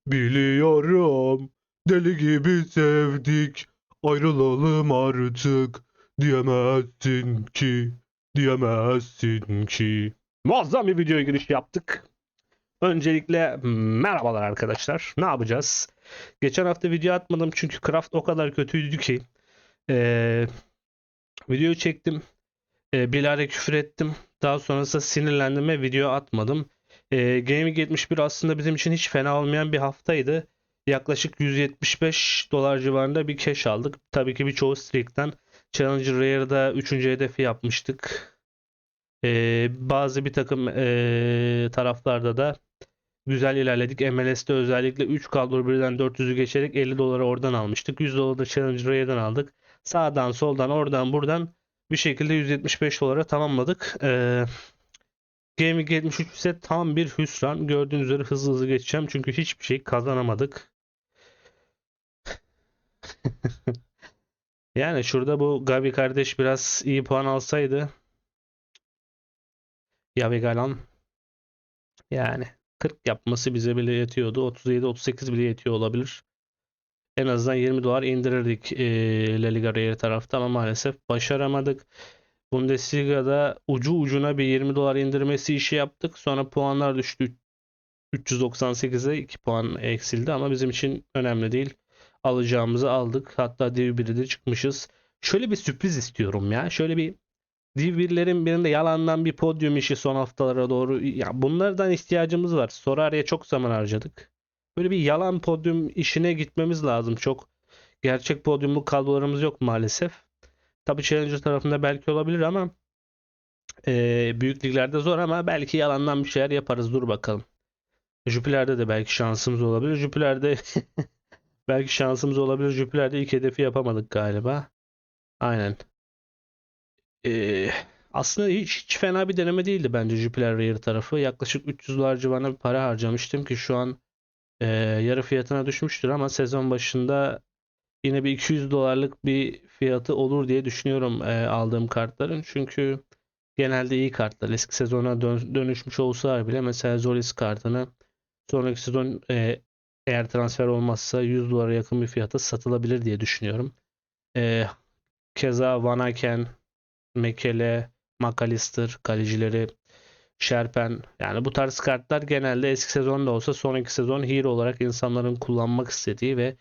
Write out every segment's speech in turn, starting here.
Biliyorum deli gibi sevdik, ayrılalım artık diyemezsin ki, diyemezsin ki. Muazzam bir videoya giriş yaptık. Öncelikle merhabalar arkadaşlar. Ne yapacağız? Geçen hafta video atmadım çünkü craft o kadar kötüydü ki eee videoyu çektim. Bilal'e küfür ettim. Daha sonrasında sinirlendim ve video atmadım. Gaming 71 aslında bizim için hiç fena olmayan bir haftaydı. Yaklaşık 175 dolar civarında bir cash aldık. Tabii ki birçoğu streak'ten. Challenger Rare'da 3. hedefi yapmıştık. Bazı bir takım taraflarda da güzel ilerledik. MLS'te özellikle 3 kadro birden 400'ü geçerek 50 doları oradan almıştık. 100 doları da Challenger Rare'dan aldık. Sağdan soldan oradan buradan bir şekilde 175 dolara tamamladık. Gaming 73 ise tam bir hüsran. Gördüğünüz üzere hızlı hızlı geçeceğim. Çünkü hiçbir şey kazanamadık. Yani şurada bu Gavi kardeş biraz iyi puan alsaydı. Yavi Galan yani 40 yapması bize bile yetiyordu. 37-38 bile yetiyor olabilir. En azından 20 dolar indirirdik La Liga Real tarafta ama maalesef başaramadık. Bundesliga'da ucu ucuna bir 20 dolar indirmesi işi yaptık. Sonra puanlar düştü 398'e 2 puan eksildi ama bizim için önemli değil. Alacağımızı aldık. Hatta Div 1'de de çıkmışız. Şöyle bir sürpriz istiyorum ya. Şöyle bir Div 1'lerin birinde yalandan bir podyum işi son haftalara doğru. Ya bunlardan ihtiyacımız var. Sorari'ye çok zaman harcadık. Böyle bir yalan podyum işine gitmemiz lazım. Çok gerçek podyumluk kadrolarımız yok maalesef. Tabii Challenger tarafında belki olabilir ama büyük liglerde zor ama belki yalandan bir şeyler yaparız. Dur bakalım. Jüpiter'de de belki şansımız olabilir. Jüpiter'de belki şansımız olabilir. Jüpiter'de ilk hedefi yapamadık galiba. Aynen. Ee, aslında hiç fena bir deneme değildi bence Jüpiter Rare tarafı. Yaklaşık 300 dolar civarında bir para harcamıştım ki şu an yarı fiyatına düşmüştür ama sezon başında yine bir 200 dolarlık bir fiyatı olur diye düşünüyorum aldığım kartların. Çünkü genelde iyi kartlar. Eski sezona dönüşmüş olsalar bile mesela Zolis kartını sonraki sezon eğer transfer olmazsa 100 dolara yakın bir fiyata satılabilir diye düşünüyorum. E, keza Van Aken, Mekele, McAllister kalecileri, Sherpen yani bu tarz kartlar genelde eski sezonda olsa sonraki sezon hero olarak insanların kullanmak istediği ve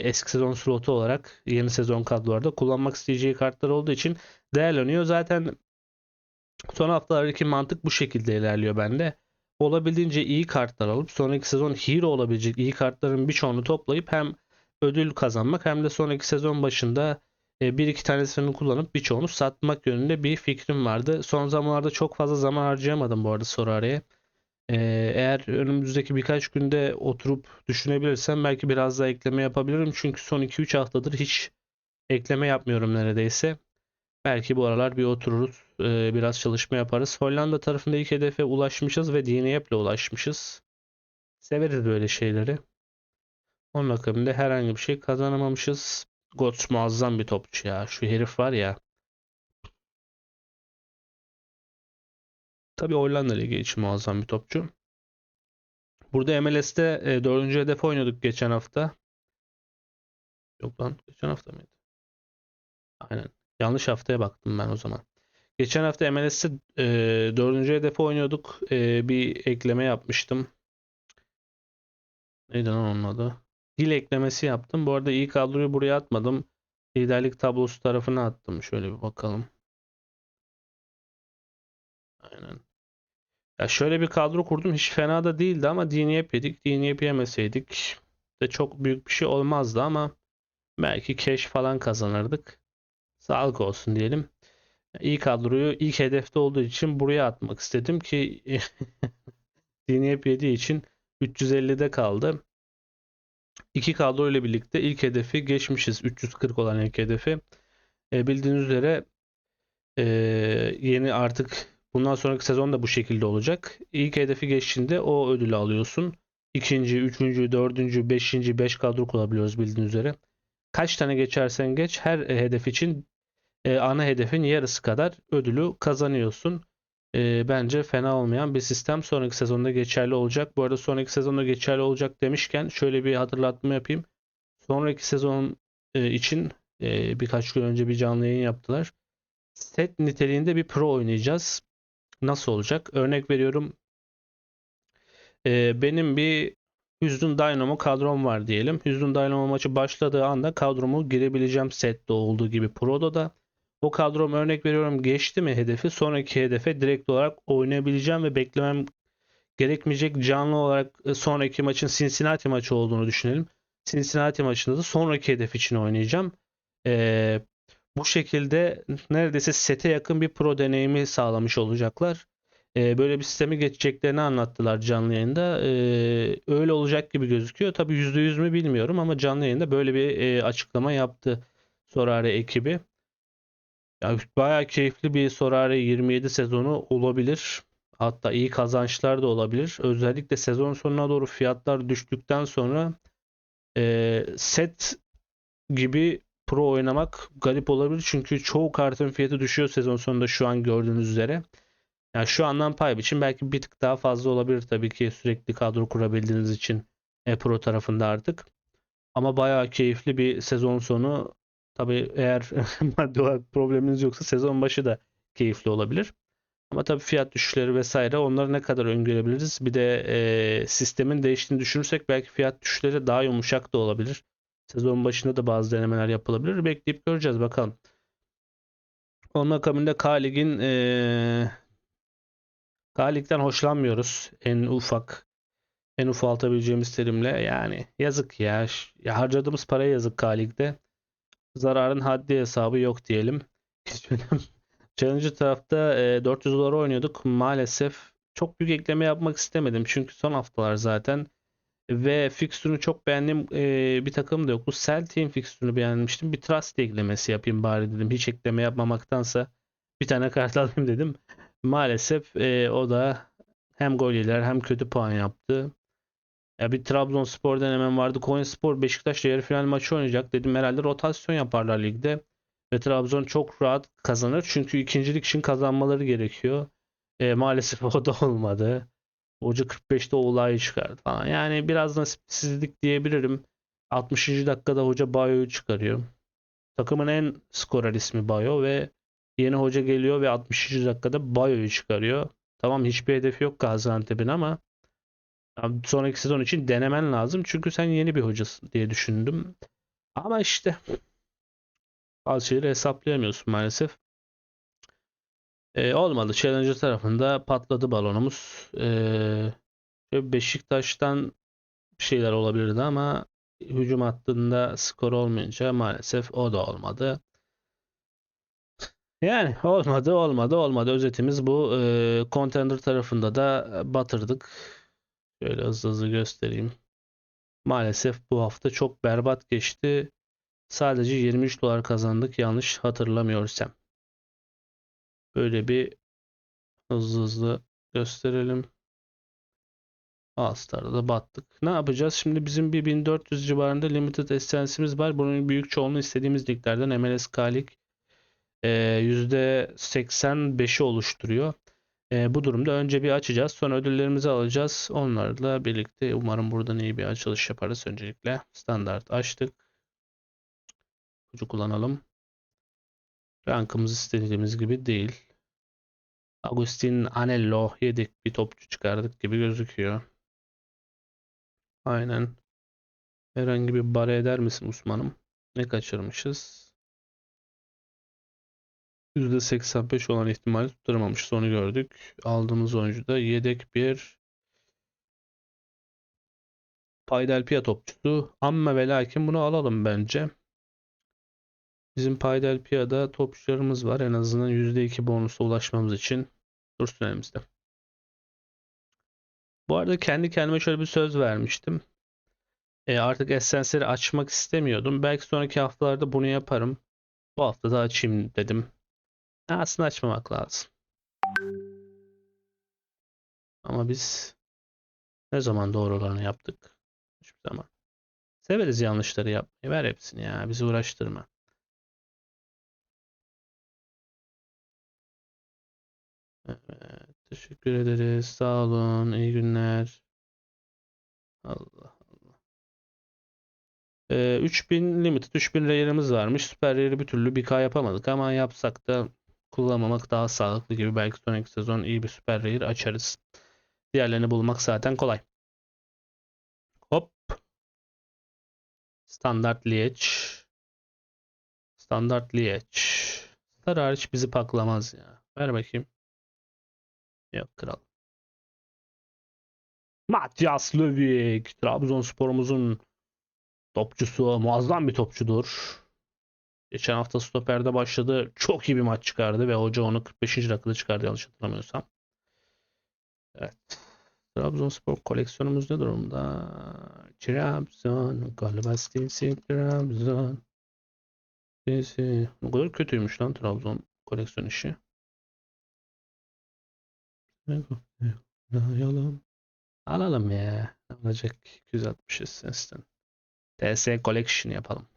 eski sezon slotu olarak yeni sezon kadrolarda kullanmak isteyeceği kartlar olduğu için değerleniyor. Zaten son haftalardaki mantık bu şekilde ilerliyor bende. Olabildiğince iyi kartlar alıp sonraki sezon hero olabilecek iyi kartların birçoğunu toplayıp hem ödül kazanmak hem de sonraki sezon başında bir iki tanesini kullanıp birçoğunu satmak yönünde bir fikrim vardı. Son zamanlarda çok fazla zaman harcayamadım bu arada Sorari'ye. Eğer önümüzdeki birkaç günde oturup düşünebilirsem belki biraz daha ekleme yapabilirim. Çünkü son 2-3 haftadır hiç ekleme yapmıyorum neredeyse. Belki bu aralar bir otururuz, biraz çalışma yaparız. Hollanda tarafında ilk hedefe ulaşmışız ve DNF'le ulaşmışız. Severiz böyle şeyleri. Onun akabinde herhangi bir şey kazanamamışız. Götze muazzam bir topçu ya. Şu herif var ya. Tabii Hollanda Ligi için muazzam bir topçu. Burada MLS'te 4. hedef oynuyorduk geçen hafta. Yok lan geçen hafta mıydı? Aynen. Yanlış haftaya baktım ben o zaman. Geçen hafta MLS'te 4. hedefe oynuyorduk. Bir ekleme yapmıştım. Neydi lan onun adı? Dil eklemesi yaptım. Bu arada iyi kadroyu buraya atmadım. Liderlik tablosu tarafına attım. Şöyle bir bakalım. Aynen. Ya şöyle bir kadro kurdum. Hiç fena da değildi ama DNF yedik. DNF yemeseydik de çok büyük bir şey olmazdı ama belki cash falan kazanırdık. Sağlık olsun diyelim. İyi kadroyu ilk hedefte olduğu için buraya atmak istedim ki DNF yediği için 350'de kaldı. İki kadro ile birlikte ilk hedefi geçmişiz. 340 olan ilk hedefi. Bildiğiniz üzere e, yeni artık bundan sonraki sezon da bu şekilde olacak. İlk hedefi geçtiğinde o ödülü alıyorsun. İkinci, üçüncü, dördüncü, beşinci, beş kadro kurabiliyoruz bildiğiniz üzere. Kaç tane geçersen geç her hedef için ana hedefin yarısı kadar ödülü kazanıyorsun. Bence fena olmayan bir sistem. Sonraki sezonda geçerli olacak. Bu arada sonraki sezonda geçerli olacak demişken şöyle bir hatırlatma yapayım. Sonraki sezon için birkaç gün önce bir canlı yayın yaptılar. Set niteliğinde bir pro oynayacağız. Nasıl olacak? Örnek veriyorum. Benim bir Houston Dynamo kadrom var diyelim. Houston Dynamo maçı başladığı anda kadromu girebileceğim sette olduğu gibi Pro'da da. O kadrom örnek veriyorum geçti mi hedefi sonraki hedefe direkt olarak oynayabileceğim ve beklemem gerekmeyecek canlı olarak sonraki maçın Cincinnati maçı olduğunu düşünelim. Cincinnati maçında da sonraki hedef için oynayacağım. Ee, Bu şekilde neredeyse sete yakın bir pro deneyimi sağlamış olacaklar. Böyle bir sisteme geçeceklerini anlattılar canlı yayında. Öyle olacak gibi gözüküyor. Tabii %100 mü bilmiyorum ama canlı yayında böyle bir açıklama yaptı Sorare ekibi. Ya, bayağı keyifli bir Sorare 27 sezonu olabilir. Hatta iyi kazançlar da olabilir. Özellikle sezon sonuna doğru fiyatlar düştükten sonra set gibi pro oynamak garip olabilir. Çünkü çoğu kartın fiyatı düşüyor sezon sonunda şu an gördüğünüz üzere. Yani şu andan pay biçim belki bir tık daha fazla olabilir tabii ki sürekli kadro kurabildiğiniz için pro tarafında artık. Ama bayağı keyifli bir sezon sonu. Tabii eğer maddi olarak probleminiz yoksa sezon başı da keyifli olabilir. Ama tabii fiyat düşüşleri vesaire onları ne kadar öngörebiliriz? Bir de sistemin değiştiğini düşünürsek belki fiyat düşüşleri daha yumuşak da olabilir. Sezon başında da bazı denemeler yapılabilir. Bekleyip göreceğiz bakalım. Onun akabinde K-Lig'den hoşlanmıyoruz. En ufaltabileceğimiz terimle. Yani yazık ya. Ya harcadığımız paraya yazık K-Lig'de. Zararın haddi hesabı yok diyelim. Challenger tarafta 400 dolara oynuyorduk. Maalesef çok büyük ekleme yapmak istemedim. Çünkü son haftalar zaten. Ve fixture'unu çok beğendiğim bir takım da yoktu. Celtic'in fixture'unu beğenmiştim. Bir Trust eklemesi yapayım bari dedim. Hiç ekleme yapmamaktansa bir tane kart alayım dedim. Maalesef o da hem gol yeler hem kötü puan yaptı. Ya bir Trabzonspor denemem vardı. Konyaspor Beşiktaş'la yarı final maçı oynayacak dedim. Herhalde rotasyon yaparlar ligde. Ve Trabzon çok rahat kazanır. Çünkü ikincilik için kazanmaları gerekiyor. Maalesef o da olmadı. Hoca 45'te olayı çıkardı falan. Yani biraz nasipsizlik diyebilirim. 60. dakikada hoca Bayo'yu çıkarıyor. Takımın en skorer ismi Bayo ve yeni hoca geliyor ve 60. dakikada Bayo'yu çıkarıyor. Tamam hiçbir hedef yok Gaziantep'in ama sonraki sezon için denemen lazım. Çünkü sen yeni bir hocasın diye düşündüm. Ama işte bazı şeyleri hesaplayamıyorsun maalesef. Olmadı. Challenger tarafında patladı balonumuz. Beşiktaş'tan bir şeyler olabilirdi ama hücum hattında skor olmayınca maalesef o da olmadı. Yani olmadı. Özetimiz bu. Contender tarafında da batırdık. Şöyle hızlı hızlı göstereyim. Maalesef bu hafta çok berbat geçti. Sadece 23 dolar kazandık yanlış hatırlamıyorsam. Böyle bir hızlı hızlı gösterelim. All-Star'da da battık. Ne yapacağız? Şimdi bizim bir 1400 civarında limited essence'imiz var. Bunun büyük çoğunluğu istediğimiz liglerden MLS K-Lig %85'i oluşturuyor. Bu durumda önce bir açacağız. Sonra ödüllerimizi alacağız. Onlarla birlikte umarım buradan iyi bir açılış yaparız. Öncelikle standart açtık. Ucu kullanalım. Rankımız istediğimiz gibi değil. Agustin Anello yedik. Bir topçu çıkardık gibi gözüküyor. Aynen. Herhangi bir bare eder misin Osman'ım? Ne kaçırmışız? %85 olan ihtimali tutturamamışız. Onu gördük. Aldığımız oyuncu da yedek bir Paydelpia topçusu. Amma ve lakin bunu alalım bence. Bizim Paydelpia'da topçularımız var. En azından %2 bonusa ulaşmamız için dursun elimizde. Bu arada kendi kendime şöyle bir söz vermiştim. Artık Essence'leri açmak istemiyordum. Belki sonraki haftalarda bunu yaparım. Bu hafta da açayım dedim. Aslında açmamak lazım. Ama biz ne zaman doğrularını yaptık? Hiçbir zaman. Severiz yanlışları yapmayı. Ver hepsini ya. Bizi uğraştırma. Evet, teşekkür ederiz. Sağ olun. İyi günler. Allah. 3000 limited, 3000 rayarımız varmış. Süper rayarı bir türlü 1K yapamadık ama yapsak da kullanmamak daha sağlıklı gibi. Belki sonraki sezon iyi bir süper rayar açarız. Diğerlerini bulmak zaten kolay. Hop. Standart Liège. Standart Liège. Star hariç bizi paklamaz ya. Ver bakayım. Yok kral. Matthias Löwik. Trabzonspor'umuzun topçusu. Muazzam bir topçudur. Geçen hafta stoperde başladı. Çok iyi bir maç çıkardı ve hoca onu 45. dakikada çıkardı yanlış hatırlamıyorsam. Evet. Trabzonspor koleksiyonumuz ne durumda? Trabzon. Galiba Stilsi Trabzon. Stilsi. Ne kadar kötüymüş lan Trabzon koleksiyon işi. Alalım. Alalım ya. Ne olacak? 260 sesten. TS Collection yapalım.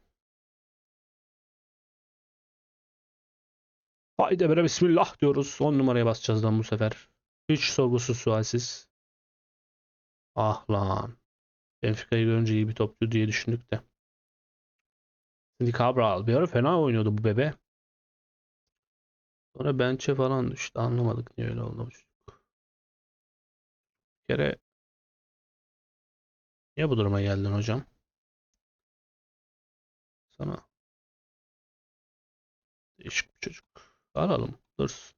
Haydi bre bismillah diyoruz. 10 numaraya basacağız lan bu sefer. Hiç sorgusuz sualsiz. Ah lan. Benfica'yı görünce iyi bir topçu diye düşündük de. Şimdi Cabral bir ara fena oynuyordu bu bebe. Sonra bench'e falan düştü. Anlamadık niye öyle oldu. Bir kere niye bu duruma geldin hocam? Sana değişik bir çocuk. Alalım. Dursun.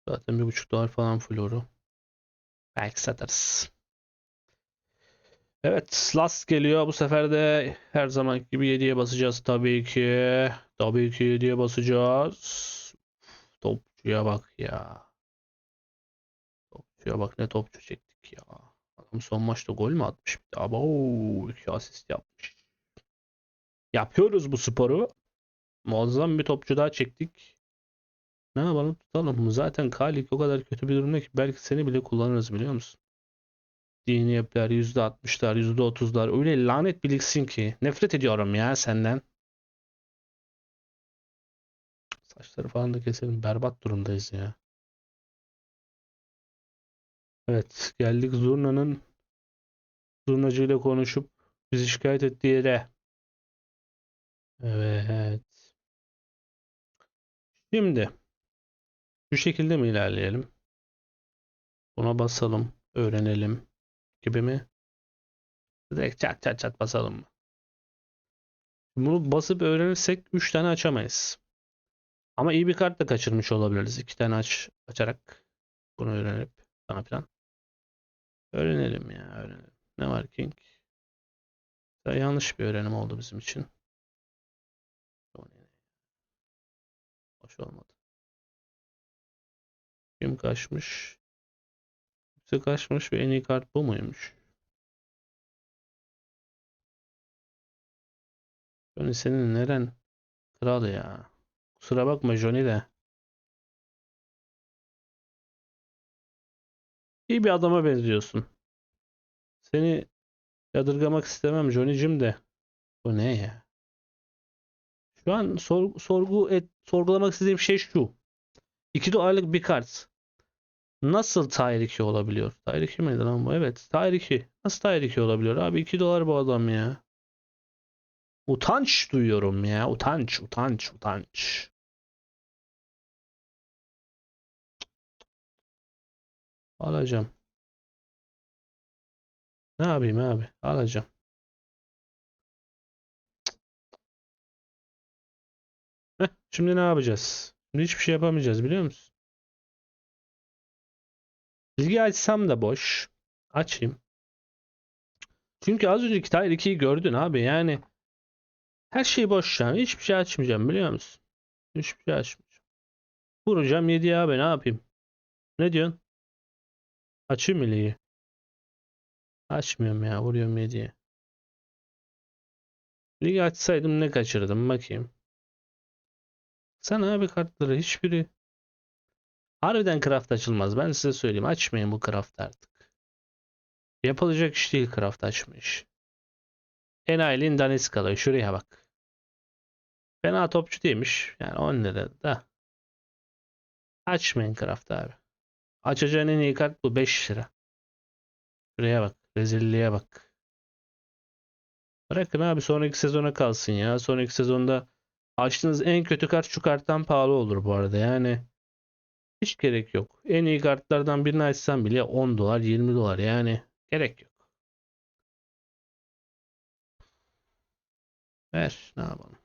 Zaten 1,5 dolar falan floru. Belki satarız. Evet, last geliyor. Bu sefer de her zaman gibi 7'ye basacağız tabii ki. Tabii ki 7'ye basacağız. Topçuya bak ya. Topçuya bak ne topçu çektik ya. Adam son maçta gol mü atmış bir de? Abo, 2 asist yapmış. Yapıyoruz bu sporu. Muazzam bir topçu daha çektik. Ne yapalım tutalım mı? Zaten Kalik o kadar kötü bir durumda ki belki seni bile kullanırız biliyor musun? Dini yapılar %60'lar, %30'lar öyle lanet biriksin ki. Nefret ediyorum ya senden. Saçları falan da keselim. Berbat durumdayız ya. Evet, geldik zurnacıyla konuşup bizi şikayet ettiği yere. Evet. Şimdi şu şekilde mi ilerleyelim? Buna basalım, öğrenelim gibi mi? Direkt çat çat çat basalım mı? Bunu basıp öğrenirsek 3 tane açamayız. Ama iyi bir kart da kaçırmış olabiliriz. 2 tane açarak bunu öğrenip falan filan. Öğrenelim ya, öğrenelim. Ne var King? Yanlış bir öğrenim oldu bizim için. Hoş olmadı. Kim kaçmış? Kimse kaçmış ve en iyi kart bu muymuş? Johnny senin neren kral ya? Kusura bakma Johnny de. İyi bir adama benziyorsun. Seni yadırgamak istemem Johnny'cim de. Bu ne ya? Şu an sorgulamak istediğim şey şu. 2 dolarlık bir kart. Nasıl Tier 2 olabiliyor? Tier 2 miydi lan bu? Evet. Tier 2. Nasıl Tier 2 olabiliyor? Abi 2 dolar bu adam ya. Utanç duyuyorum ya. Utanç, utanç, utanç. Alacağım. Ne yapayım abi? Alacağım. Heh, şimdi ne yapacağız? Şimdi hiçbir şey yapamayacağız biliyor musun? Bilgi açsam da boş. Açayım. Çünkü az önceki Tier 2'yi gördün abi. Yani her şey boş yani. Hiçbir şey açmayacağım biliyor musun? Hiçbir şey açmayacağım. Vuracağım 7'ye abi ne yapayım? Ne diyorsun? Açayım mı ligi? Açmıyorum ya. Vuruyorum 7'ye. Ligi açsaydım ne kaçırdım bakayım. Sana abi kartları hiçbiri. Harbiden craft açılmaz. Ben size söyleyeyim. Açmayın bu craft artık. Yapılacak iş değil craft açmış. Enayi'nin Daniskalı. Şuraya bak. Fena topçu değilmiş. Yani 10 lira da. Aç Minecraft abi. Açacağın en iyi kart bu 5 lira. Şuraya bak. Rezilliğe bak. Bırakın abi sonraki sezona kalsın ya. Sonraki sezonda açtığınız en kötü kart şu karttan pahalı olur bu arada. Yani hiç gerek yok. En iyi kartlardan birini açsan bile 10 dolar 20 dolar yani gerek yok. Ver ne yapalım.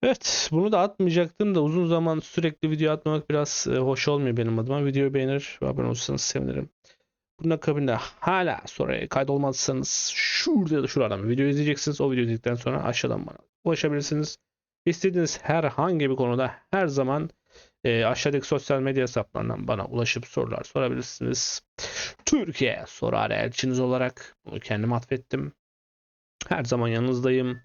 Evet, bunu da atmayacaktım da uzun zaman sürekli video atmamak biraz hoş olmuyor benim adıma. Videoyu beğenir ve abone olursanız sevinirim. Bunun akabinde hala sonra kaydolmazsanız şurada ya da şuradan bir video izleyeceksiniz. O videoyu izledikten sonra aşağıdan bana ulaşabilirsiniz. İstediğiniz herhangi bir konuda her zaman aşağıdaki sosyal medya hesaplarından bana ulaşıp sorular sorabilirsiniz. Türkiye sorar elçiniz olarak bunu kendim atfettim. Her zaman yanınızdayım.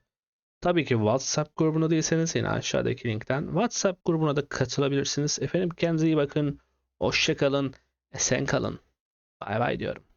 Tabii ki WhatsApp grubuna değilseniz yine aşağıdaki linkten WhatsApp grubuna da katılabilirsiniz. Efendim kendinize iyi bakın. Hoşça kalın. Esen kalın. Bay bay diyorum.